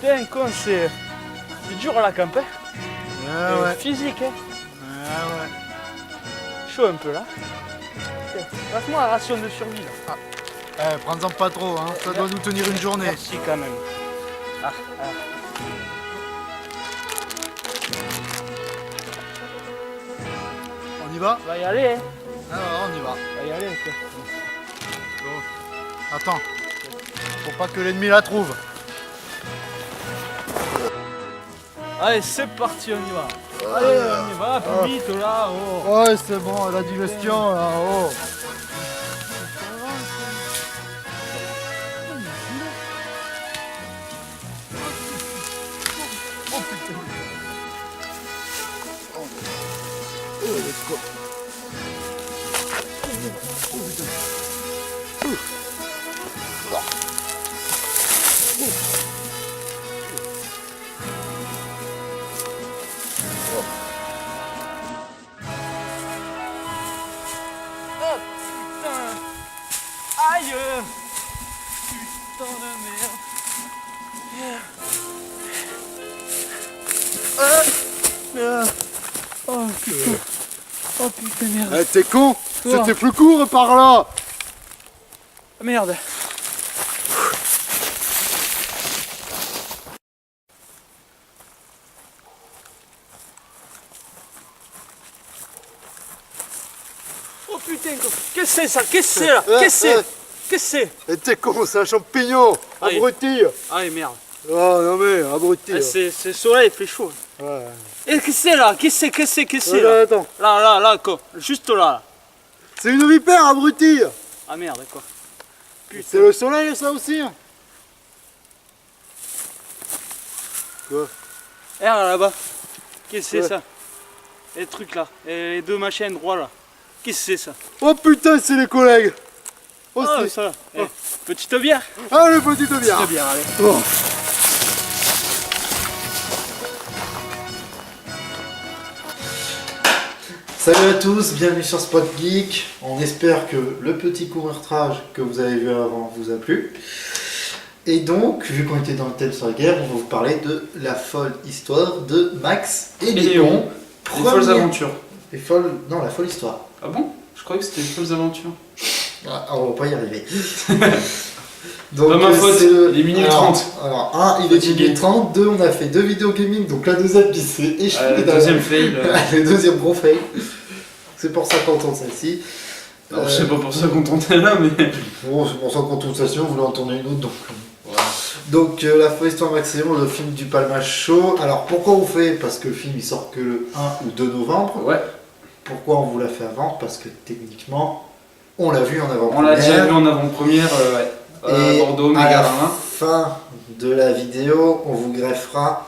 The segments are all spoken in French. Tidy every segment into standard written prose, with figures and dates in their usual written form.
Putain, con, c'est dur à la camp, hein. Ah ouais. Physique, hein. Ah ouais. Chaud un peu là. Tiens, passe-moi la ration de survie là. Prends-en pas trop, hein. Ça doit nous tenir une journée. Merci quand même. Ah, ah. On y va? On va y aller, hein. Ah ouais, on y va. On va y aller, quoi. Bon. Attends. Faut pas que l'ennemi la trouve. Allez, c'est parti, on y va. Allez, on y va, plus vite là. Oh. Ouais, c'est bon, la digestion là. Oh. Oh putain. Aïe. Putain de merde. Oh putain. Oh putain merde. Eh, t'es con? Quoi? C'était plus court par là. Merde. Oh putain, qu'est-ce que c'est ça? Qu'est-ce que c'est là? Qu'est-ce que c'est? Qu'est-ce que c'est? Eh, t'es con, c'est un champignon. Aïe. Abruti. Ah merde. Oh non mais, abruti. C'est le soleil, il fait chaud. Ouais. Et qu'est-ce que c'est là? Qu'est-ce que c'est là? Attends. Là, quoi. Juste là. C'est une vipère, abruti. Ah merde, quoi. C'est le soleil, ça aussi. Quoi? Eh, là-bas. Qu'est-ce que c'est Ouais. ça? Les trucs là. Et les deux machins droits là. Qu'est-ce que c'est ça? Oh putain, c'est les collègues. Oh, Ah, c'est... ça là. Eh, petite bière? Ah, le petit de bière. Petite bière, allez. Oh. Salut à tous, bienvenue sur Spot Geek. On espère que le petit court-métrage que vous avez vu avant vous a plu. Et donc, vu qu'on était dans le thème sur la guerre, on va vous parler de la folle histoire de Max et Léon. Les folles aventures. Non, la folle histoire. Ah bon? Je croyais que c'était les folles aventures. Ah, on va pas y arriver. Pas ma faute, c'est le- il est minuit alors, 30. Alors, un, il est Fatigué. minuit 30. Deux, on a fait deux vidéos gaming. Donc la deuxième qui s'est échouée. Le dans deuxième fail. le deuxième gros fail. C'est pour ça qu'on tourne celle-ci. Alors, je sais pas pour ça qu'on tentait là, mais. Bon, c'est pour ça qu'on tourne celle-ci. On voulait en tourner une autre. Donc, Voilà. donc la folle histoire Max et Léon, le film du Palma Show. Alors pourquoi on fait? Parce que le film il sort que le 1 ou 2 novembre. Ouais, Pourquoi on vous l'a fait avant? Parce que techniquement, on l'a vu en avant. on l'a déjà vu en avant-première, ouais. Et Bordeaux, à la Mégarama. fin de la vidéo, on vous greffera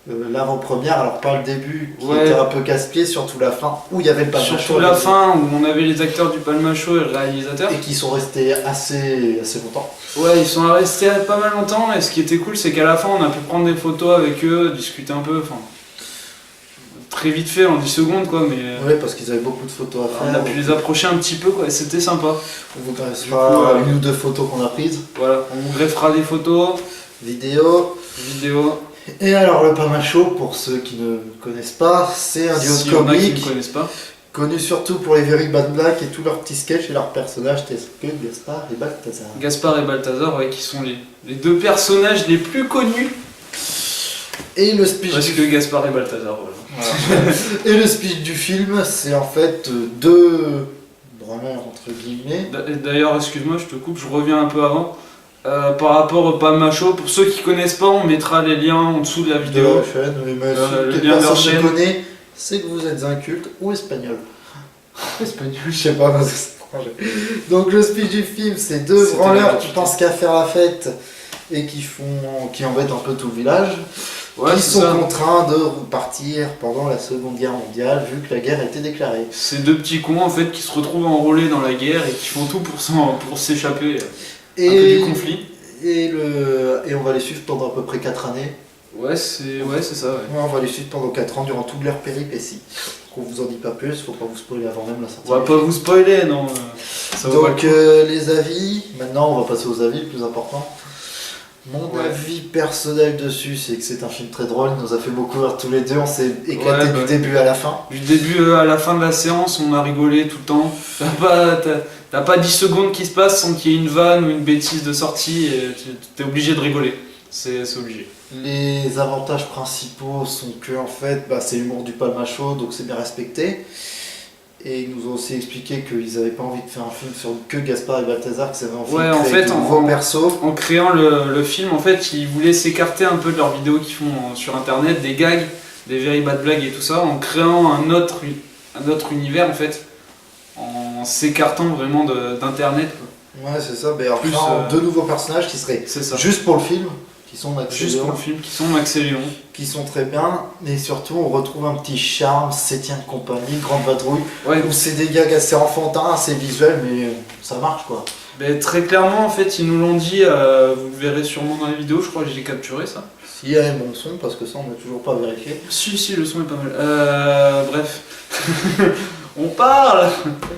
l'avant-première, alors pas le début qui Ouais. était un peu casse-pied, surtout la fin où il y avait le Palma Show Surtout la fin où on avait les acteurs du Palma Show et le réalisateur. et qui sont restés assez longtemps. Ouais, ils sont restés pas mal longtemps et ce qui était cool, c'est qu'à la fin, on a pu prendre des photos avec eux, discuter un peu, enfin. Très vite fait, en 10 secondes quoi, mais. Oui, parce qu'ils avaient beaucoup de photos à On a faire. pu les approcher un petit peu quoi, et c'était sympa. On vous Du greffera coup, une ou deux photos qu'on a prises, Voilà, on vous greffera des photos, vidéos. vidéos. Et alors le Palma Show, pour ceux qui ne connaissent pas, c'est un duo Si de y en a qui comiques ne connaissent pas. connu surtout pour les Very Bad Black et tous leurs petits sketchs et leurs personnages tels que Gaspard et Balthazar. Gaspard et Balthazar, ouais, qui sont les deux personnages les plus connus. Et le speech Parce du que Gaspard et Balthazar, voilà. Et le speech du film, c'est en fait deux branleurs entre guillemets. D'ailleurs, excuse-moi, je te coupe, je reviens un peu avant. Par rapport au Palma Show, pour ceux qui connaissent pas, on mettra les liens en dessous de la De vidéo. la chaîne, oui, mais le si lien de leur personne ne chaîne. connaît, c'est que vous êtes inculte ou espagnol. Espagnol, je sais pas, parce que c'est étranger. Donc le speech du film, c'est deux C'était branleurs la qui pensent qu'à faire la fête et qui embêtent un peu tout le village. Ouais, Qui c'est sont ça. contraints de repartir pendant la Seconde Guerre mondiale, vu que la guerre a été déclarée. C'est deux petits cons en fait qui se retrouvent enrôlés dans la guerre et qui font tout pour s'échapper un peu Et, du conflit. et on va les suivre pendant à peu près 4 années. Ouais, c'est ça, ouais. Ouais, on va les suivre pendant 4 ans durant toute leur péripétie. On vous en dit pas plus, faut pas vous spoiler avant même la sortie. On va du pas film. vous spoiler, non. Ça vaut pas le Donc coup. les avis, maintenant on va passer aux avis, le plus important. Mon Ouais. avis personnel dessus, c'est que c'est un film très drôle. Il nous a fait beaucoup rire tous les deux. On s'est éclaté Ouais, du bah. début à la fin. Du début à la fin de la séance, on a rigolé tout le temps. T'as pas 10 secondes qui se passent sans qu'il y ait une vanne ou une bêtise de sortie et t'es obligé de rigoler. C'est obligé. Les avantages principaux sont que en fait, c'est l'humour du Palmacho, donc c'est bien respecté. Et ils nous ont aussi expliqué qu'ils n'avaient pas envie de faire un film sur que Gaspard et Balthazar, que ça avait envie Ouais, de en créer fait, de en- nouveaux persos. En créant le film, en fait, ils voulaient s'écarter un peu de leurs vidéos qu'ils font sur internet, des gags, des very bad blagues et tout ça, en créant un autre univers en fait, en s'écartant vraiment d'internet. Quoi. Ouais, c'est ça. Mais en Plus, créant deux nouveaux personnages qui seraient C'est ça. juste pour le film, qui sont Max et Juste Léon, pour le film, qui sont Max et Léon. qui sont très bien. Et surtout, on retrouve un petit charme, 7ème compagnie, Grande Vadrouille, Ouais, où c'est des gags assez enfantins, assez visuels, mais ça marche quoi. ben, très clairement, en fait, ils nous l'ont dit, vous le verrez sûrement dans les vidéos, je crois que j'ai capturé ça. S'il y a un bon son, parce que ça on n'a toujours pas vérifié. Si, le son est pas mal. Bref. On parle.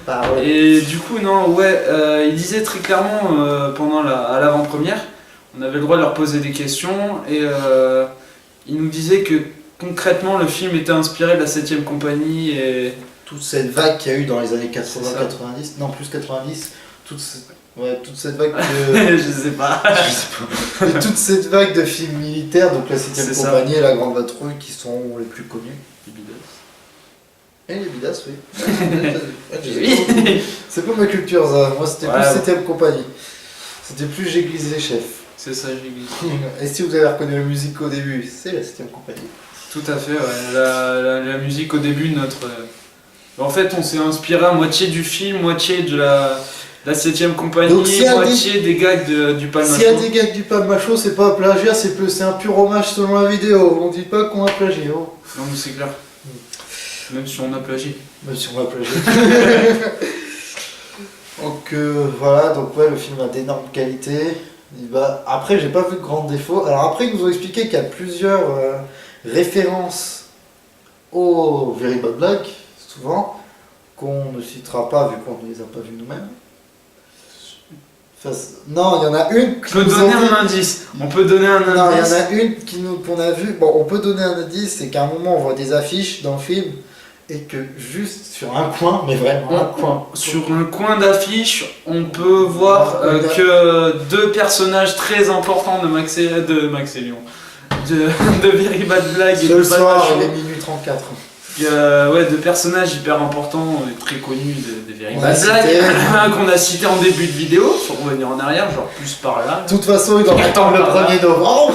Ouais. Et du coup, non, ouais, il disait très clairement à l'avant-première, on avait le droit de leur poser des questions et il nous disait que concrètement le film était inspiré de la 7ème compagnie et Toute cette vague qu'il y a eu dans les années C'est ça. 80-90, non plus 90, toute cette vague de... je sais pas. Et toute cette vague de films militaires, donc la 7ème C'est ça. compagnie et la Grande Vadrouille qui sont les plus connus. Et les Bidas, oui. Ouais, je sais pas. Oui. C'est pas ma culture ça, moi c'était Ouais, plus 7ème compagnie. C'était plus j'église les chefs. C'est ça, j'ai dit. Et si vous avez reconnu la musique au début, c'est la 7ème compagnie. Tout à fait, ouais. La musique au début de notre. En fait, on s'est inspiré à moitié du film, moitié de la 7ème compagnie, Donc, s'il y a moitié des gags du Palmacho. S'il y a des gags du Palmacho, c'est pas un plagiat, c'est un pur hommage selon la vidéo. On dit pas qu'on a plagié. Oh. Non, mais c'est clair. Même si on a plagié. Même si on va plagier. Donc voilà, donc ouais, le film a d'énormes qualités. Après, j'ai pas vu de grands défauts. Alors après, ils nous ont expliqué qu'il y a plusieurs références aux Very Bad Black, souvent, qu'on ne citera pas vu qu'on ne les a pas vues nous-mêmes. Non, il y en a une On peut donner un indice. On peut donner un Non, il y en indice. a une qu'on a vue. Bon, on peut donner un indice, c'est qu'à un moment, on voit des affiches dans le film et que juste sur un coin, mais vraiment un coin. Sur un coin d'affiche, on peut voir Ouais, que deux personnages très importants de Max et Léon, de Very Bad Blague et Ce de soir, Palmacho. il est minuit 34. Ouais, deux personnages hyper importants et très connus de Very On Bad a Blague cité. qu'on a cité en début de vidéo. Faut revenir en arrière, genre plus par là. De toute façon, ils doivent attendre le Voilà. 1er novembre.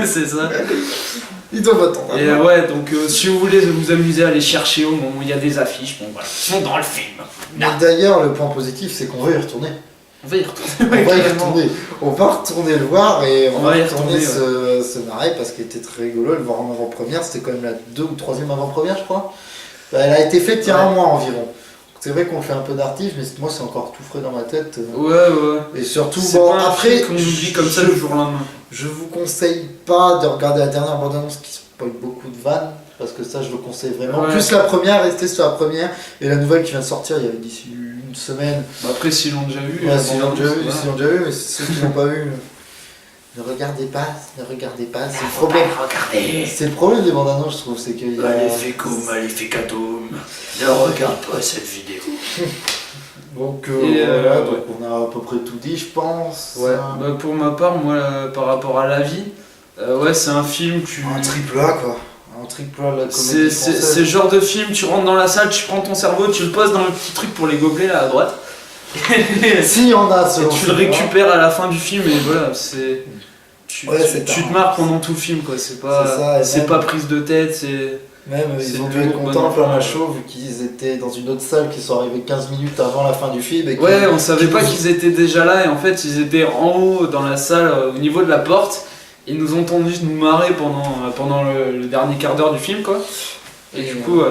C'est ça. Ils doivent attendre. Et ouais, donc si vous voulez vous amuser à les chercher au moment où il y a des affiches, bon voilà, ils sont dans le film. Mais d'ailleurs, le point positif, c'est qu'on va y retourner. On va y retourner. On va y retourner. On va retourner le voir et on va y retourner retourner, se marrer parce qu'il était très rigolo. Le voir en avant-première, c'était quand même la 2e ou 3e avant-première, je crois. Elle a été faite il y a un mois environ. C'est vrai qu'on fait un peu d'artif, mais moi c'est encore tout frais dans ma tête. Ouais. Et surtout, C'est bon, pas un après, film qu'on oublie comme ça le jour au lendemain. je vous conseille pas de regarder la dernière bande-annonce qui spoil beaucoup de vannes, parce que ça je le conseille vraiment. Ouais. Plus la première, restez sur la première, et la nouvelle qui vient de sortir, il y avait d'ici une semaine. Bah après, s'ils l'ont déjà vu, Ouais, s'ils l'ont déjà vu, voilà. s'ils l'ont déjà vu, mais ceux qui l'ont pas vu, ne regardez pas, c'est le problème. C'est le problème des bandes-annonces, je trouve, c'est qu'il y a... Maleficatum, ne regarde pas cette vidéo. Donc Et, voilà, ouais. donc on a à peu près tout dit, je pense. Ouais, bah pour ma part, moi, par rapport à la vie, ouais, c'est un film, Un triple A quoi. Un triple A de la comédie C'est française. le genre de film, tu rentres dans la salle, tu prends ton cerveau, tu le poses dans le petit truc pour les gobelets là à droite. Et Si y en a selon tu le moi. récupères à la fin du film et voilà, c'est. Ouais, c'est tu un- te marres pendant tout le film quoi, c'est C'est ça, et c'est même- pas prise de tête, c'est. Même C'est ils ont de dû être l'humour contents, bon plein enfant, la show, vu qu'ils étaient dans une autre salle, qu'ils sont arrivés 15 minutes avant la fin du film. Et Ouais, on savait qu'ils pas nous- qu'ils étaient déjà là et en fait ils étaient en haut dans la salle au niveau de la porte. Ils nous ont entendu nous marrer pendant le dernier quart d'heure du film quoi. Et du coup,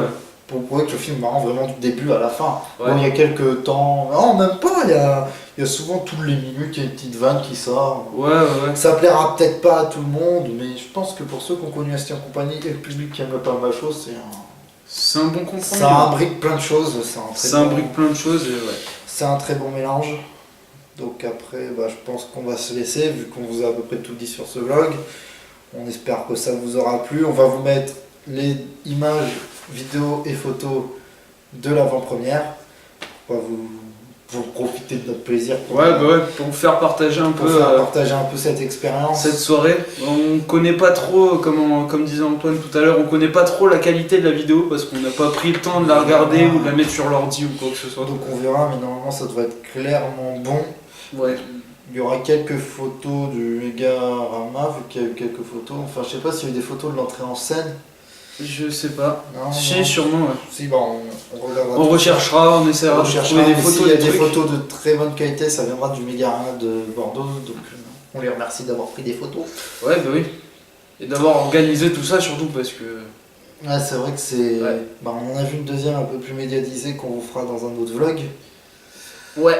pour prouver que le film marrant vraiment du début à la fin. ouais. Bon, il y a quelques temps. Non, même pas, il y a souvent toutes les minutes, il y a une petite vanne qui sort. Ouais. Ça plaira peut-être pas à tout le monde, mais je pense que pour ceux qui ont connu Asti en compagnie et le public qui aime le Palmacho, C'est un bon compromis. ça imbrique plein de choses. Ça imbrique plein de choses et ouais. C'est un très bon mélange. Donc après, bah, je pense qu'on va se laisser, vu qu'on vous a à peu près tout dit sur ce vlog. On espère que ça vous aura plu. On va vous mettre les images, vidéos et photos de l'avant-première. On va vous profiter de notre plaisir pour, Ouais, bah ouais, pour vous faire partager un pour peu faire partager un peu cette expérience. cette soirée. On connaît pas trop, comme disait Antoine tout à l'heure, on connaît pas trop la qualité de la vidéo parce qu'on n'a pas pris le temps de la regarder ou de la mettre sur l'ordi ou quoi que ce soit. Donc on verra, mais normalement ça devrait être clairement bon. Ouais. Il y aura quelques photos du Megarama, vu qu'il y a eu quelques photos. Enfin, je sais pas s'il y a eu des photos de l'entrée en scène. Je sais pas. Non, Si, non. sûrement, ouais. Si, bon, on regardera. On tout recherchera, on ça. essaiera On de recherchera, trouver des mais photos. s'il y a des des trucs. photos de très bonne qualité, ça viendra du Megarama de Bordeaux. Donc on les remercie d'avoir pris des photos. Ouais, bah oui. Et d'avoir organisé tout ça surtout parce que. Ouais, c'est vrai que c'est. Ouais. Bah, on en a vu une deuxième un peu plus médiatisée qu'on vous fera dans un autre vlog. Ouais.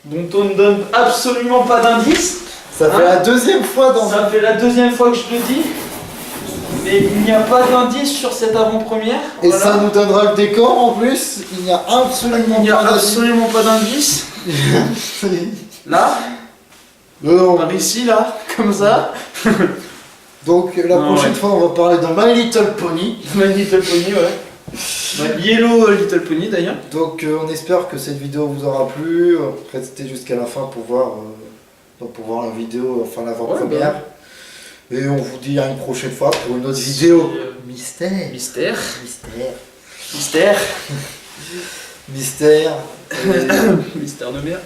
Dont on ne donne absolument pas d'indice. Ça fait Hein la deuxième fois dans. Ça fait la deuxième fois que je le dis. Mais il n'y a pas d'indice sur cette avant-première. Et Voilà. ça nous donnera le décor en plus. Il n'y a absolument Il n'y a pas d'indice. absolument pas d'indice. Là, Non. par ici, là, comme ça. Donc la Non, prochaine ouais. fois on va parler de My Little Pony. My Little Pony, ouais. Yellow Little Pony d'ailleurs. Donc on espère que cette vidéo vous aura plu. Restez jusqu'à la fin pour voir, la vidéo, enfin l'avant-première. Et on vous dit à une prochaine fois pour une autre vidéo. Mystère. Mystère. Mystère. Mystère. Mystère. Mystère de mer.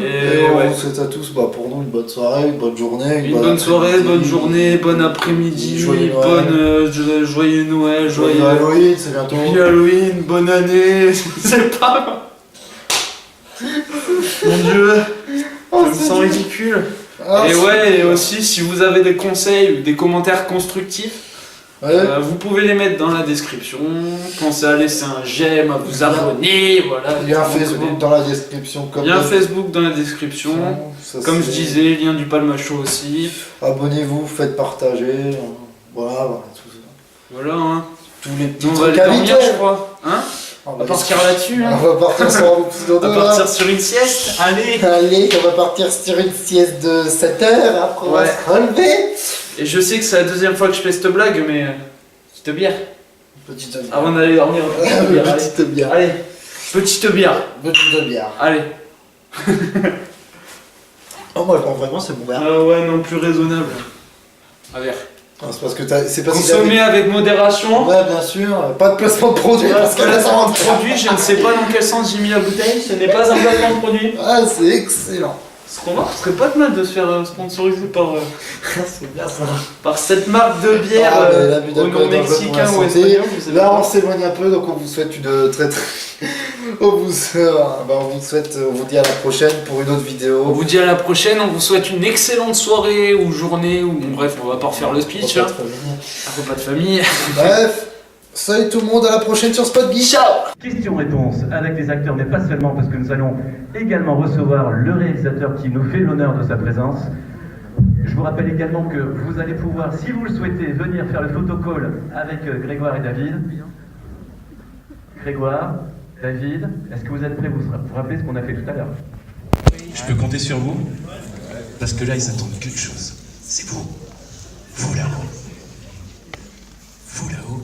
Et on vous souhaite à tous, bah, pour nous, une bonne soirée, une bonne journée. Une bonne soirée, après-midi. bonne journée, bon après-midi, Joyeux Noël. joyeux Noël, Joyeux Halloween, c'est bientôt. Joyeux Halloween, bonne année, c'est pas. Mon dieu, Oh, je me c'est sens dur. ridicule. Ah, Et c'est ouais, et dur. aussi si vous avez des conseils ou des commentaires constructifs, Ouais. vous pouvez les mettre dans la description. Pensez à laisser un j'aime, à vous abonner, voilà. Lien Vous Facebook connaissez. dans la description. Comme Lien d'habitude. Facebook dans la description. Ça, Comme je c'est- disais, lien du Palmacho aussi. Abonnez-vous, faites partager. Voilà, tout ça. Voilà, hein. Tous les petits On va trucs aller dormir, je habituels. crois. Hein On On va partir là-dessus, hein. On va partir sur un petit dodo, On va là. partir sur une sieste. Allez. Allez, on va partir sur une sieste de 7 heures. Après, on va Ouais. se relever. Et je sais que c'est la deuxième fois que je fais cette blague, mais petite bière. Petite bière. Avant d'aller dormir, petite bière. Allez. Petite bière. Allez, petite bière. Petite bière. Allez. Oh, moi, je pense vraiment, c'est bon verre. Ah ouais, non, plus raisonnable. Un verre. Non, c'est parce que t'as. C'est parce que Consommer avec modération. Ouais, bien sûr. Pas de placement de produit. Voilà, parce que là, ça placement va de produit, je ne sais pas dans quel sens j'ai mis la bouteille, ce n'est pas un placement de produit. Ah, c'est excellent. Ce qu'on ce serait pas de mal de se faire sponsoriser C'est bien ça. par cette marque de bière Ah, mais l'abus au d'alcool nom est dangereux pour mexicain la ou santé. espagnol, je sais Là, on pas. s'éloigne un peu, donc on vous souhaite une très très. on vous dit à la prochaine pour une autre On vidéo. vous dit à la prochaine, on vous souhaite une excellente soirée ou journée, ou bon, bref, on va pas refaire le speech, hein. Un repas de famille. Bref, salut tout le monde, à la prochaine sur Spot Geek. Ciao. Question-réponse avec les acteurs, mais pas seulement, parce que nous allons également recevoir le réalisateur qui nous fait l'honneur de sa présence. Je vous rappelle également que vous allez pouvoir, si vous le souhaitez, venir faire le photocall avec Grégoire et David. Grégoire, David, est-ce que vous êtes prêts? Vous vous rappelez ce qu'on a fait tout à l'heure? Je peux compter sur vous? Parce que là, ils attendent qu'une chose. C'est vous. Vous là-haut. Vous là-haut.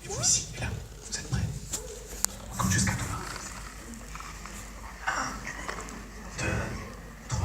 Et vous ici. Et là. Vous êtes prêts? On compte jusqu'à 3. 1, 2, 3.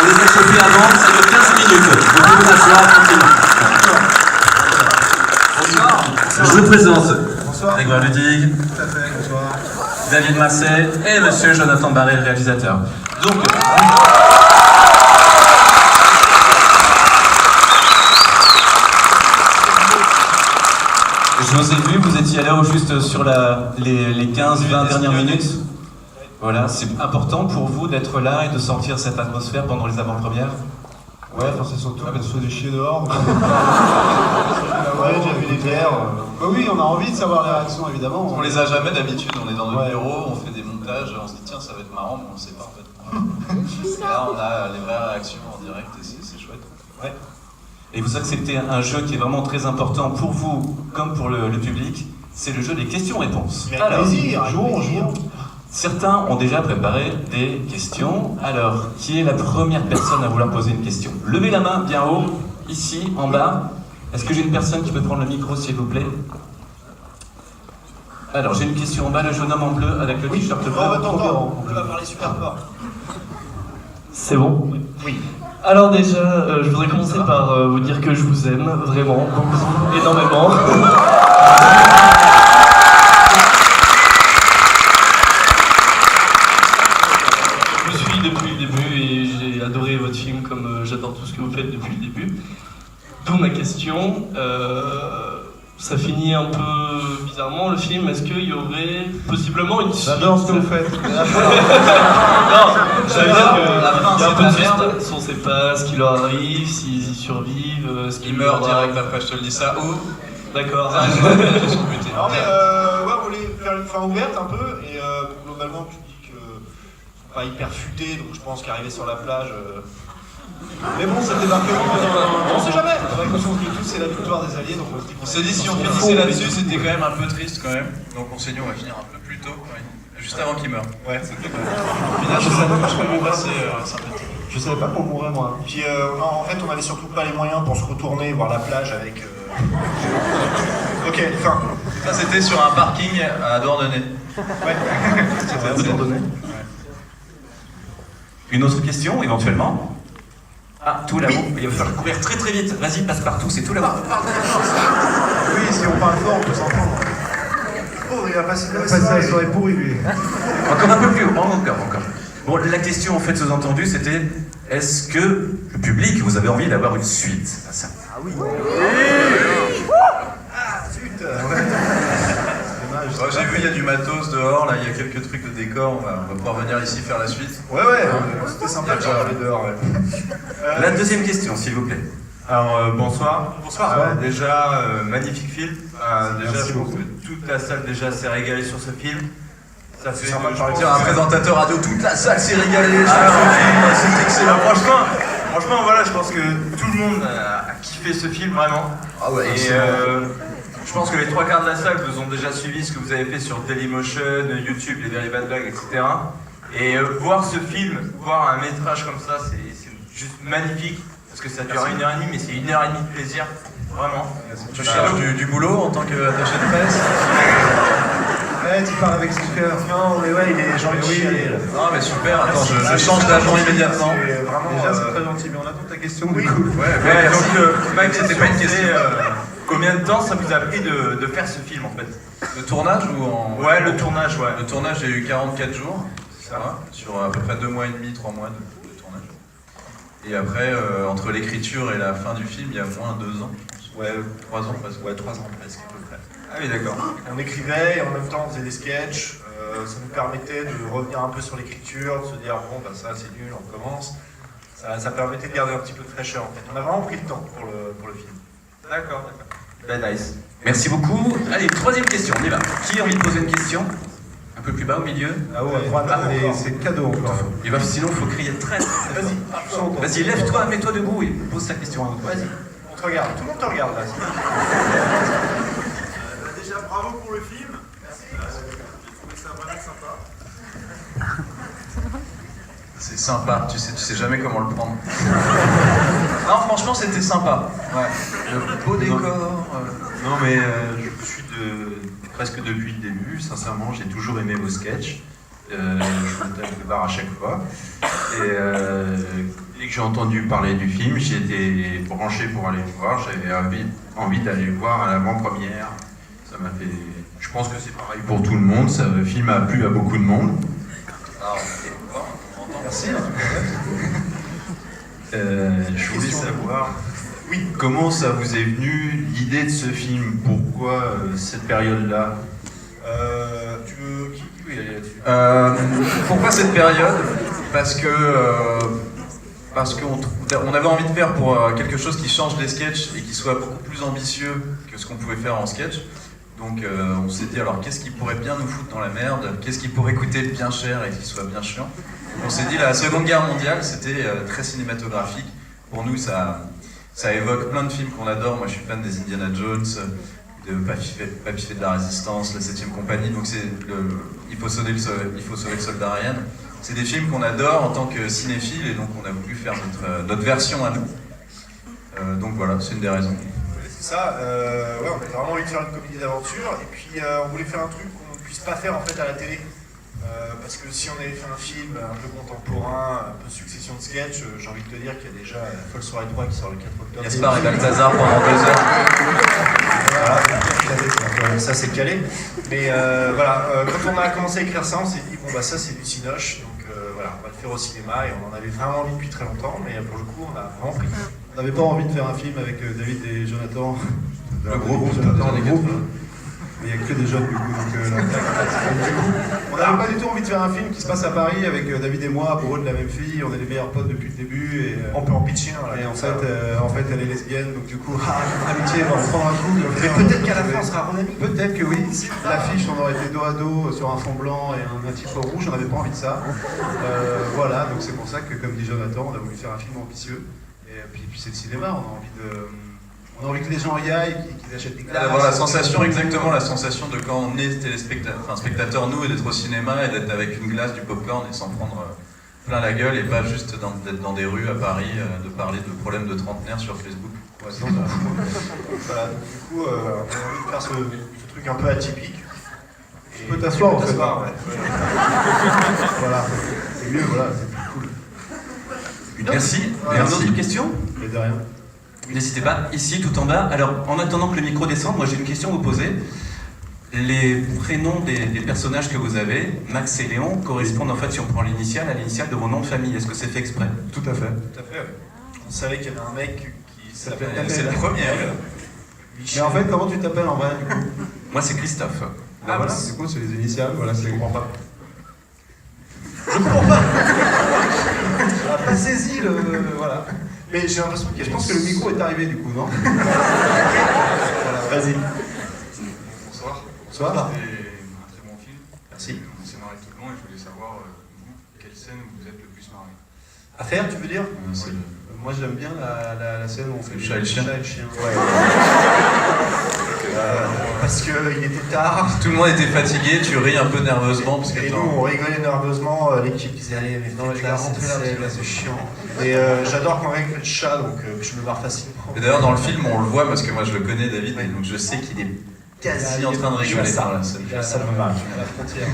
êtes réchauffé avant, ça dure 15 minutes. Vous pouvez vous asseoir tranquillement. Bonsoir. Je vous présente. Bonsoir. Grégoire Ludig. Tout à fait, bonsoir. David Marseille et monsieur Jonathan Barré, le réalisateur. Donc. Je vous ai vu, vous étiez là juste sur les 15-20 dernières minutes. Voilà, c'est important pour vous d'être là et de sentir cette atmosphère pendant les avant-premières. Ouais, enfin c'est surtout qu'on se fait des chiens dehors. Ouais, j'ai vu les verres. Bah oui, on a envie de savoir les réactions évidemment. On les a jamais d'habitude, on est dans notre bureau, on fait des montages, on se dit tiens ça va être marrant, mais on ne sait pas en fait. Et là on a les vraies réactions en direct et c'est chouette. Ouais. Et vous acceptez un jeu qui est vraiment très important pour vous comme pour le public, c'est le jeu des questions-réponses. Alors, jouons. Certains ont déjà préparé des questions. Alors, qui est la première personne à vouloir poser une question? Levez la main bien haut, ici, en bas. Est-ce que j'ai une personne qui peut prendre le micro, s'il vous plaît? Alors, j'ai une question en bas, le jeune homme en bleu avec le t-shirt bleu. On va parler super fort. C'est bon? Oui. Alors déjà, je voudrais commencer par vous dire que je vous aime, vraiment, beaucoup, énormément. Je vous suis depuis le début et j'ai adoré votre film comme j'adore tout ce que vous faites depuis le début. D'où ma question. Ça finit un peu bizarrement le film. Est-ce qu'il y aurait possiblement une suite? J'adore ce que vous faites. Non, ça veut dire qu'il y a un peu de suspense, on ne sait pas ce qui leur arrive, s'ils y survivent, ce Il meurt direct après, je te le dis ça. Ou D'accord. Non mais ouais, on voulait faire une fin ouverte un peu et globalement le public pas hyper futé, donc je pense qu'arriver sur la plage. Mais bon, ça débarque. On sait jamais. On a conscience que tout c'est la victoire des alliés, donc on s'est dit si on finissait là-dessus, c'était quand même un peu triste quand même. Donc on s'est dit on va finir un peu plus tôt, juste avant qu'il meure. Ouais. Je savais pas qu'on mourrait moi. Puis en fait, on avait surtout pas les moyens pour se retourner voir la plage avec. Ok, fin. Ça c'était sur un parking à Douarnenez. Ouais. C'était Douarnenez. Une autre question éventuellement? Ah, tout là-haut, il va falloir courir très très vite. Vas-y, passe partout, c'est tout là-bas. Oui, si on parle fort, on peut s'entendre. Oh, il va passer la soirée pourrie, lui. Encore un peu plus haut, encore. Bon, la question en fait sous-entendue, c'était est-ce que le public, vous avez envie d'avoir une suite à ça? Ah oui. Ah, zut. J'ai vu, il y a du matos dehors, là, il y a quelques trucs de décor, on va pouvoir venir ici faire la suite. Ouais, c'était sympa de aller dehors. Ouais. La deuxième question, s'il vous plaît. Alors bonsoir. Bonsoir. Déjà, magnifique film. Déjà, je trouve que toute la salle déjà s'est régalée sur ce film. Ça fait Je peux dire un présentateur radio, toute la salle s'est régalée sur ce film, c'est excellent. Franchement, voilà, je pense que tout le monde a kiffé ce film vraiment. Ah ouais, et je pense que les 3/4 de la salle vous ont déjà suivi ce que vous avez fait sur Dailymotion, YouTube, les Very Bad Blagues, etc. Et voir ce film, voir un métrage comme ça, c'est juste magnifique. Parce que ça dure 1h30, mais c'est 1h30 de plaisir, vraiment. Tu cherches du boulot en tant qu'attaché de presse? Ouais, tu parles avec son cœur. Non, mais ouais, il est gentil. Non, mais super, attends, je change d'agent immédiatement. Déjà, c'est très gentil, mais on attend ta question du coup. Ouais, donc, Mike, c'était pas une question. Combien de temps ça vous a pris de faire ce film en fait? Le tournage ou en... Ouais, le tournage, ouais. Le tournage, j'ai eu 44 jours, ça va, sur à peu près 2 mois et demi, 3 mois de tournage. Et après, entre l'écriture et la fin du film, il y a moins de 2 ans. Ouais, 3 ans presque. Ouais, 3 ans presque à peu près. Ah oui, d'accord. On écrivait et en même temps on faisait des sketchs. Ça nous permettait de revenir un peu sur l'écriture, de se dire bon, bah ça c'est nul, on commence. Ça permettait de garder un petit peu de fraîcheur en fait. On a vraiment pris le temps pour le film. D'accord. Ben nice. Merci beaucoup. Allez, troisième question, on y va. Qui a envie de poser une question? Un peu plus bas au milieu. Ah ouais, à droite, c'est cadeau encore. Et bah, sinon, il faut crier très fort. Vas-y, lève-toi, mets-toi debout et pose ta question. Vas-y. On te regarde, tout le monde te regarde là. Déjà, bravo pour le film. Merci. J'ai trouvé ça vraiment sympa. C'est sympa, tu sais jamais comment le prendre. Non, franchement, c'était sympa. Ouais. Le beau décor. Non mais je vous suis presque depuis le début, sincèrement j'ai toujours aimé vos sketchs, je vous tape de barre à chaque fois. Et Dès que j'ai entendu parler du film, j'y étais branché pour aller le voir. J'avais envie d'aller le voir à l'avant-première. Ça m'a fait... Je pense que c'est pareil pour tout le monde. Le film a plu à beaucoup de monde. Alors, Merci. Je voulais savoir, oui, comment ça vous est venu l'idée de ce film? Pourquoi cette période-là? Tu veux qui peut y aller là-dessus? Pourquoi cette période? Parce qu'on avait envie de faire pour quelque chose qui change des sketchs et qui soit beaucoup plus ambitieux que ce qu'on pouvait faire en sketch. Donc on s'est dit, alors qu'est-ce qui pourrait bien nous foutre dans la merde? Qu'est-ce qui pourrait coûter bien cher et qui soit bien chiant? Donc, on s'est dit, la Seconde Guerre mondiale, c'était très cinématographique. Pour nous, ça évoque plein de films qu'on adore. Moi, je suis fan des Indiana Jones, de Papy fait de la Résistance, la 7ème compagnie. Donc il faut sauver le soldat Ryan. C'est des films qu'on adore en tant que cinéphile et donc on a voulu faire notre version à nous. Donc voilà, c'est une des raisons. C'est ça, ouais, on avait vraiment envie de faire une comédie d'aventure et puis on voulait faire un truc qu'on ne puisse pas faire en fait à la télé. Parce que si on avait fait un film un peu contemporain, un peu succession de sketchs, j'ai envie de te dire qu'il y a déjà la Folle Soirée 3 qui sort le 4 octobre. Gaspard et Balthazar pendant 2 heures. Voilà, ça c'est calé. Mais voilà, quand on a commencé à écrire ça, on s'est dit bon bah ça c'est du cinoche, donc voilà, on va le faire au cinéma et on en avait vraiment envie depuis très longtemps, mais pour le coup on a vraiment pris. On n'avait pas envie de faire un film avec David et Jonathan. Le groupe, Jonathan, le groupe. Mais il n'y a que des jeunes du coup. On n'avait pas du tout envie de faire un film qui se passe à Paris avec David et moi, amoureux de la même fille. On est les meilleurs potes depuis le début. Et, on peut en pitcher un. Et en fait, elle est lesbienne, donc du coup, notre amitié va en prendre un coup. Mais peut-être qu'à la fin on sera bon ami. Peut-être que oui. L'affiche, on aurait été dos à dos sur un fond blanc et un titre rouge. On n'avait pas envie de ça. Voilà, donc c'est pour ça que, comme dit Jonathan, on a voulu faire un film ambitieux. Et puis c'est le cinéma, on a envie que les gens y aillent, qu'ils achètent des glaces. D'avoir la sensation, exactement la sensation de quand on est spectateur nous, et d'être au cinéma et d'être avec une glace, du popcorn et s'en prendre plein la gueule et pas juste d'être dans des rues à Paris, de parler de problèmes de trentenaires sur Facebook. Ouais, voilà, donc, du coup, on a envie de faire ce truc un peu atypique. Tu peux t'asseoir en fait. Ouais. Voilà, c'est mieux, voilà, c'est plus cool. Merci. Une autre question? Mais de rien. N'hésitez pas, ici, tout en bas. Alors, en attendant que le micro descende, moi j'ai une question à vous poser. Les prénoms des personnages que vous avez, Max et Léon, correspondent en fait, si on prend l'initiale, à l'initiale de vos noms de famille. Est-ce que c'est fait exprès? Tout à fait. Tout à fait, ouais. On savait qu'il y avait un mec qui s'appelait... C'est le premier. Mais en fait, comment tu t'appelles en vrai du coup? Moi c'est Christophe. Ah voilà, du coup c'est les initiales, voilà, je comprends pas. Je comprends pas. On n'a pas saisi le... Voilà. Mais j'ai l'impression qu'il y a... Je pense que le micro est arrivé du coup, non? Vas-y. Bonsoir. Bonsoir. C'était un très bon film. Merci. On s'est marré tout le long et je voulais savoir quelle scène vous êtes le plus marré. À faire, tu veux dire? Moi j'aime bien la scène où on fait le chat et le chien. Ouais. Parce qu'il était tard. Tout le monde était fatigué, tu ris un peu nerveusement parce que Et nous on rigolait nerveusement, l'équipe disait allez mais non les gars rentrez là c'est chiant. Et j'adore quand Greg fait le chat donc je me barre facilement. Et d'ailleurs dans le film on le voit parce que moi je le connais David et donc je sais qu'il est quasi en train de rigoler dans la scène. Ça me marche, à la frontière.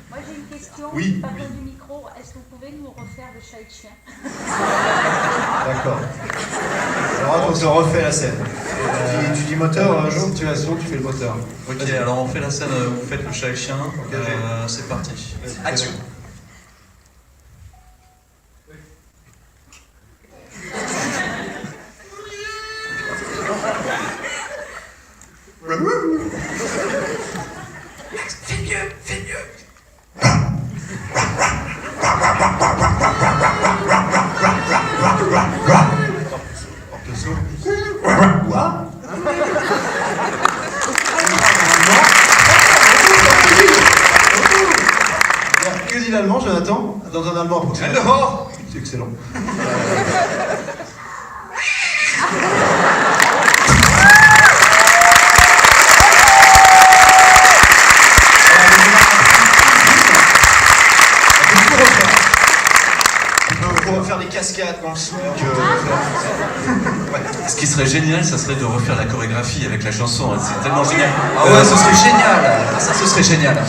Moi j'ai une question, Oui. pas loin du micro, est-ce que vous pouvez nous refaire le chat et le chien? D'accord. Alors on se refait la scène. Tu dis moteur, situation, tu fais le moteur. Ok, alors on fait la scène, vous faites le chat et le chien, c'est parti. Action. Fais mieux, fais mieux. Quoi? Que dit l'allemand, Jonathan? Dans un allemand approximatif. Alors, c'est excellent. on va faire des cascades dans le son. Ce qui serait génial, ça serait de refaire la chorégraphie avec la chanson. Hein. C'est tellement génial. Ah ouais, ce serait génial. Ça, ce serait génial. Ouais,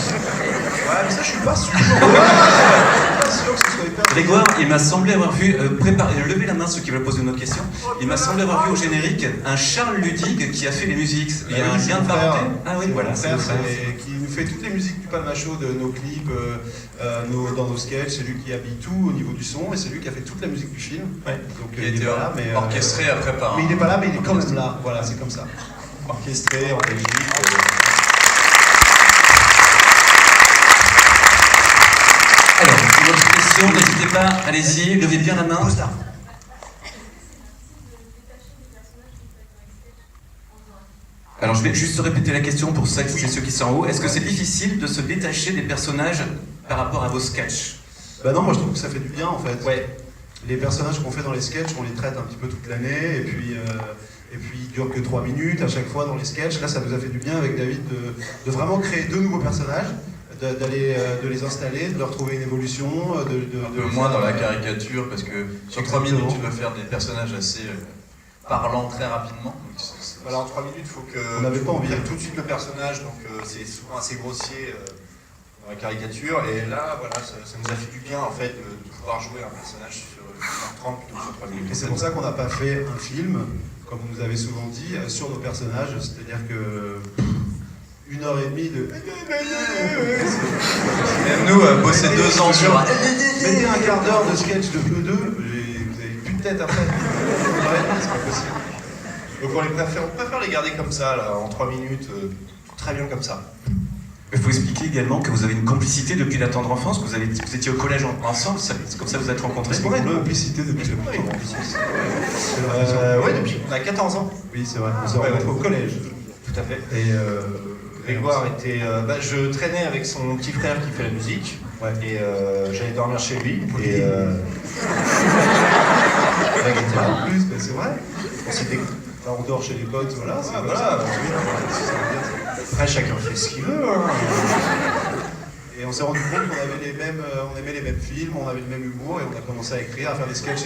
mais ça, je suis pas sûr. Je suis pas sûr. que ce soit hyper... Grégoire, il m'a semblé avoir vu, levez la main ceux qui veulent poser une autre question, il m'a semblé avoir vu au générique un Charles Ludig qui a fait les musiques. Il y a un lien de parenté. Ah oui, voilà, c'est le frère. Qui nous fait toutes les musiques du Palmacho, de nos clips, dans nos sketchs, c'est lui qui habille tout au niveau du son, et c'est lui qui a fait toute la musique du film. Ouais. Donc Il il était est pas là, mais... orchestré après par... Mais il n'est pas là, mais il est quand même là, voilà, c'est comme ça. Orchestré en Belgique. Alors, votre question, n'hésitez pas, allez-y, levez bien la main. Alors, je vais juste répéter la question pour ça, c'est ceux qui sont en haut. Est-ce que c'est difficile de se détacher des personnages par rapport à vos sketchs? Bah non, moi je trouve que ça fait du bien en fait. Ouais. Les personnages qu'on fait dans les sketchs, on les traite un petit peu toute l'année, et puis ils durent que 3 minutes à chaque fois dans les sketchs. Là, ça nous a fait du bien avec David de vraiment créer 2 nouveaux personnages, de les installer, de leur trouver une évolution. Un peu moins dans la caricature, parce que sur 3 minutes, tu dois faire des personnages assez parlants très rapidement. Voilà, en 3 minutes, il faut que on n'avait pas envie tout de suite le personnage, donc c'est souvent assez grossier dans la caricature. Et là, voilà, ça nous a fait du bien en fait de pouvoir jouer un personnage sur 1h30 plutôt que sur 3 minutes. Et c'est pour ça qu'on n'a pas fait un film, comme vous nous avez souvent dit, sur nos personnages. C'est-à-dire que 1h30 de... Même nous, bosser 2 ans sur... Mettez un quart d'heure de sketch de eux deux, vous avez plus de tête après. C'est pas possible. Donc on préfère les garder comme ça, là, en 3 minutes, très bien comme ça. Il faut expliquer également que vous avez une complicité depuis la tendre enfance, que vous étiez au collège ensemble, c'est comme ça que vous êtes rencontrés. Est-ce qu'on a une complicité depuis la tendre enfance? Oui, depuis on a 14 ans. Oui, c'est vrai, on s'est rencontrés au collège. Tout à fait. Et Grégoire était... je traînais avec son petit frère qui fait la musique, et j'allais dormir chez lui, et... il était là en plus, c'est vrai. On dort chez les potes, voilà. Voilà. Après, chacun fait ce qu'il veut. Hein. Et on s'est rendu compte qu'on avait on aimait les mêmes films, on avait le même humour, et on a commencé à écrire, à faire des sketchs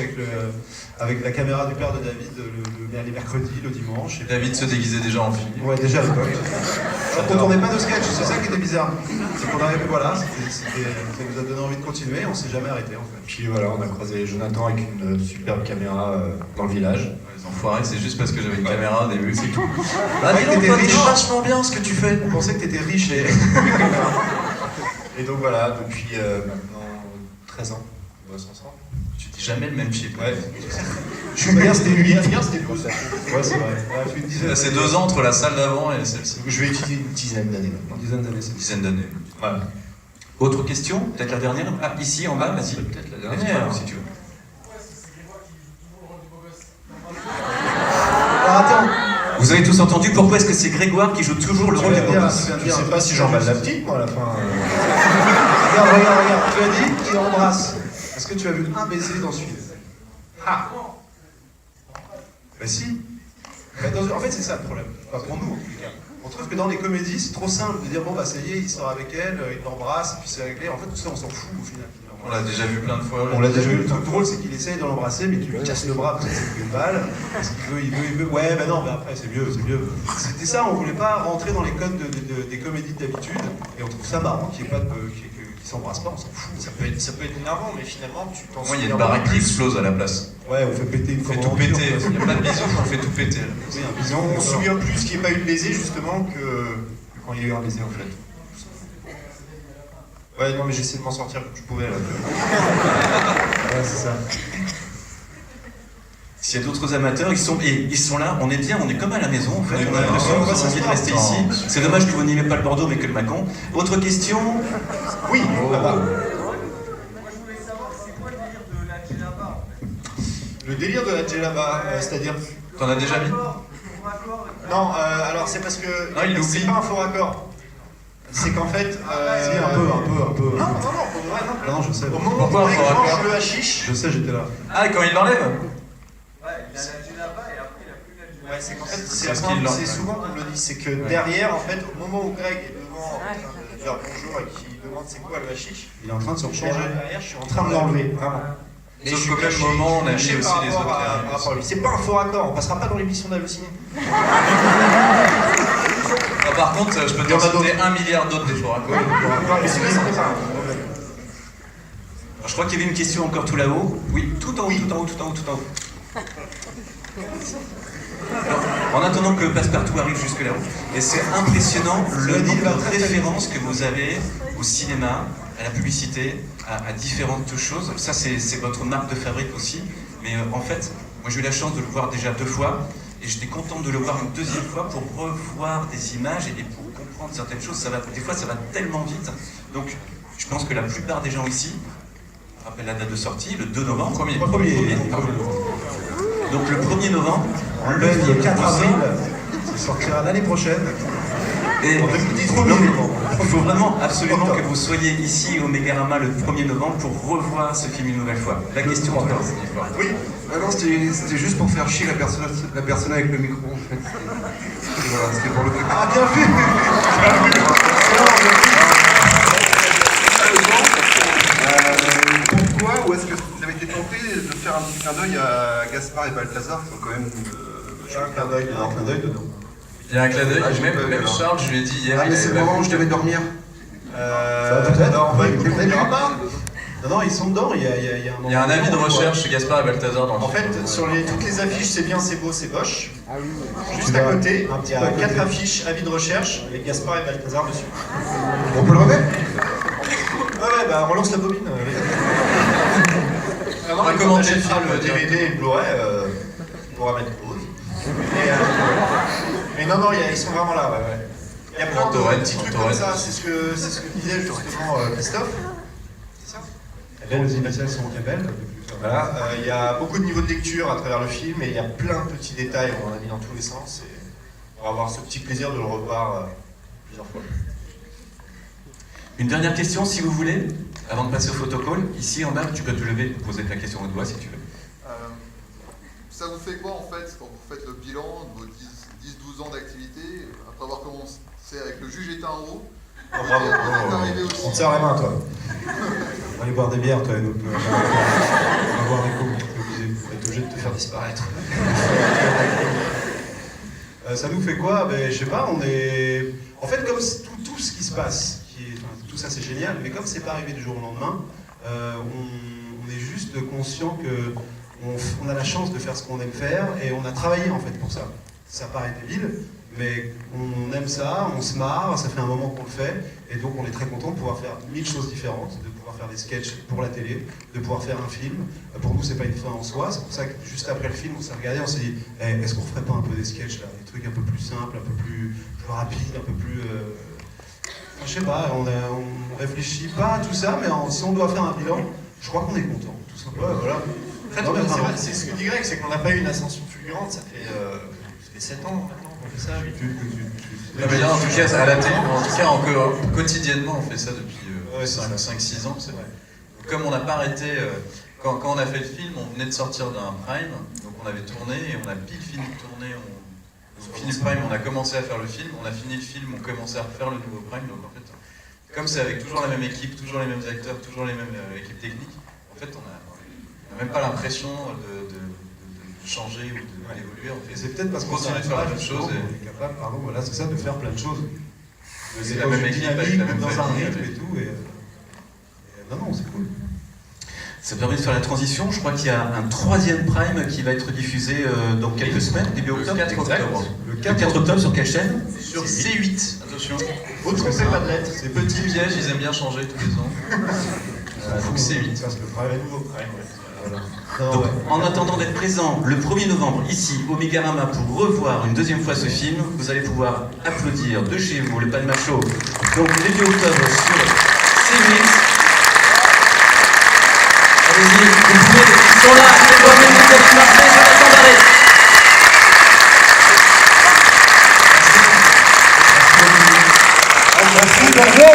avec la caméra du père de David les mercredis, le dimanche. David se déguisait déjà en fille. Ouais, déjà à l'époque. On ne tournait pas de sketchs, c'est ça qui était bizarre. C'est qu'on arrivait, voilà, ça nous a donné envie de continuer, on s'est jamais arrêté en fait. Puis voilà, on a croisé Jonathan avec une superbe caméra dans le village. Les enfoirés, c'est juste parce que j'avais une caméra au début, c'est tout. Ah, dis donc, c'est vachement bien ce que tu fais. On pensait que t'étais riche et... Et donc voilà, depuis maintenant 13 ans, on bosse ensemble. Tu dis jamais le même chiffre. Ouais. Je suis bien, c'était 8. Hier, c'était 12. Ouais, c'est vrai. C'est 2 ans entre la salle d'avant et celle-ci. Je vais utiliser une dizaine d'années maintenant. Une dizaine d'années, c'est Une dizaine d'années. Voilà. Autre question? Peut-être la dernière? Ah, ici en bas, vas-y. Peut-être la dernière, si tu veux. Alors attends. Vous avez tous entendu pourquoi est-ce que c'est Grégoire qui joue toujours le rôle du beau gosse? Je sais pas si j'emballe la petite, moi, à la fin. Regarde. Tu as dit qu'il embrasse. Est-ce que tu as vu un baiser dans ce film? Ah. Bah si. En fait, c'est ça le problème. Enfin, pour nous, en tout cas. On trouve que dans les comédies, c'est trop simple de dire bon, bah ça y est, il sort avec elle, il l'embrasse, et puis c'est réglé. En fait, tout ça, on s'en fout au final. On l'a déjà vu plein de fois. On l'a déjà vu. Le truc drôle, c'est qu'il essaye de l'embrasser, mais tu lui casses le bras parce que c'est une balle. Parce qu'il veut. Ouais, ben non, mais après, c'est mieux. C'était ça, on voulait pas rentrer dans les codes des comédies d'habitude, et on trouve ça marrant qu'il n'y ait pas qu'ils s'embrassent pas, on s'en fout. Ça peut être énervant, mais finalement, tu t'en Moi, il y a une baraque qui explose à la place. Ouais, on fait péter une On fait tout péter. Il n'y a pas de bisous, on fait tout péter. Oui, un bisou. On se souvient plus qu'il n'y ait pas eu de baiser, justement, que quand il y a eu un baiser, en fait. Ouais, non, mais j'essaie de m'en sortir comme je pouvais, là. Ouais, c'est ça. S'il y a d'autres amateurs, ils sont là, on est bien, on est comme à la maison en fait, on a l'impression que vous avez envie de rester ici. C'est dommage que vous n'aimez pas le Bordeaux mais que le Mâcon. Autre question? Oui, là-bas. Le délire de la djellaba, c'est-à-dire... T'en as déjà mis? Non, alors c'est parce que... Non, il c'est oublie. pas un faux raccord. C'est qu'en fait... Si, un peu. Non, pour de vrai, non. Non, je sais. Au moment où Pourquoi un Greg faux mange raccord? le hashish... Je sais, j'étais là. Ah, et quand il l'enlève? Ouais, c'est qu'en fait, c'est souvent qu'on me le dit, c'est que derrière, en fait, au moment où Greg est devant en train de dire bonjour et qu'il demande c'est quoi le hashish, Il est en train de se changer. derrière, je suis en train de l'enlever, vraiment. Et Sauf je suis qu'au même caché, moment, on a je suis mis caché aussi les par rapport autres à- par rapport à lui. C'est pas un faux raccord, on passera pas dans l'émission d'Halluciné. Ah, par contre, je peux te Il y en a citer 1 milliard d'autres des faux raccords. Mais celui-là, c'était pas un problème. Alors, je crois qu'il y avait une question encore tout là-haut. Oui, tout en haut, tout en haut, tout en haut, tout en haut. Alors, en attendant que Passepartout arrive jusque là-haut, et c'est impressionnant le nombre de références que vous avez au cinéma, à la publicité, à différentes choses. Ça, c'est votre marque de fabrique aussi. Mais en fait, moi j'ai eu la chance de le voir déjà 2 fois, et j'étais content de le voir une 2e fois pour revoir des images et pour comprendre certaines choses. Des fois, ça va tellement vite. Donc, je pense que la plupart des gens ici, on rappelle la date de sortie, le 2 novembre. Donc le 1er novembre, le 4 avril, ça sortira l'année prochaine. Et il faut vraiment absolument que vous soyez ici au Mégarama le 1er novembre pour revoir ce film une nouvelle fois. La question tout à l'heure. Oui, non, c'était juste pour faire chier la personne avec le micro en fait. Voilà, c'était pour le truc. Ah, bien vu. Pourquoi ou est-ce que vous avez été tenté de faire un petit clin d'œil à Gaspard et Balthazar qui sont quand même... J'ai un clin d'œil dedans. Il y a un clin d'œil, même Charles, je lui ai dit hier. Ah, mais c'est le moment où je devais dormir. Peut-être. Non, ils sont dedans. Il y a un avis de recherche chez Gaspard et Balthazar dans le En fait, sur toutes les affiches, c'est bien, c'est beau, c'est Bosch. Juste à côté, il y a 4 affiches, avis de recherche, avec Gaspard et Balthazar dessus. On peut le remettre? Ouais, bah relance la bobine. On va commenter le film, le DVD et le Blu-ray, on pourra mettre pause. Mais non, ils sont vraiment là, ouais. Il y a plein de petits trucs comme ça, c'est ce que disait justement Christophe. C'est ça? Les initiales sont belles. Voilà, il y a beaucoup de niveaux de lecture à travers le film et il y a plein de petits détails, on en a mis dans tous les sens et on va avoir ce petit plaisir de le revoir plusieurs fois. Une dernière question si vous voulez, avant de passer au photocall. Ici en bas, tu peux te lever et poser ta question au doigt si tu veux. Ça vous fait quoi en fait quand vous faites le bilan de vos 10-12 ans d'activité, après avoir commencé avec le juge éteint en haut? Bravo, on te serre la main toi. On va aller boire des bières toi et nous. On va boire des coups, on va être obligé de te faire disparaître. Ça nous fait quoi? Ben, je sais pas, on est... En fait, comme tout ce qui se passe, tout ça c'est génial, mais comme c'est pas arrivé du jour au lendemain, on est juste conscient que on a la chance de faire ce qu'on aime faire et on a travaillé en fait pour ça. Ça paraît débile, mais on aime ça, on se marre, ça fait un moment qu'on le fait, et donc on est très content de pouvoir faire 1000 choses différentes, de pouvoir faire des sketchs pour la télé, de pouvoir faire un film. Pour nous, c'est pas une fin en soi, c'est pour ça que juste après le film, on s'est regardé, on s'est dit est-ce qu'on ferait pas un peu des sketchs là, des trucs un peu plus simples, un peu plus rapides, un peu plus... Je sais pas, on réfléchit pas à tout ça, mais si on doit faire un bilan, je crois qu'on est content, tout simplement. Ouais, voilà. En fait, c'est ce que dit Greg, c'est qu'on n'a pas eu une ascension fulgurante, ça fait 7 ans maintenant qu'on fait ça. En tout cas, à la télé, en tout cas, encore quotidiennement, on fait ça depuis 5-6 ans, c'est vrai. Comme on n'a pas arrêté, quand on a fait le film, on venait de sortir d'un prime, donc on avait tourné et on a pile fini de tourner. On fini le prime, on a commencé à faire le film, on a fini le film, on commençait à refaire le nouveau prime, donc en fait, comme c'est avec toujours la même équipe, toujours les mêmes acteurs, toujours les mêmes équipes techniques, en fait, on n'a même pas l'impression de changer ou d'évoluer. C'est peut-être parce qu'on continue de faire la même chose. On est capable, voilà, c'est ça, de faire plein de choses. C'est la même équipe avec la même dans un famille, rythme et tout. Non, c'est cool. Ça permet de faire la transition. Je crois qu'il y a un 3e prime qui va être diffusé dans quelques semaines, début octobre. Le 4 octobre. Le 4 octobre sur quelle chaîne? Sur C8. Attention. Autre que c'est pas de lettres. Ces petits pièges, ils aiment bien changer tous les ans. Donc C8. Parce que le prime, nouveau prime. Donc, en attendant d'être présent le 1er novembre ici au Mégarama pour revoir une 2e fois ce film, vous allez pouvoir applaudir de chez vous le Palma Show. Donc début octobre sur C8. Allez-y, vous pouvez, ils sont là, c'est bon, les gens qui marchent, je l'attends d'arrêt. Merci, bravo,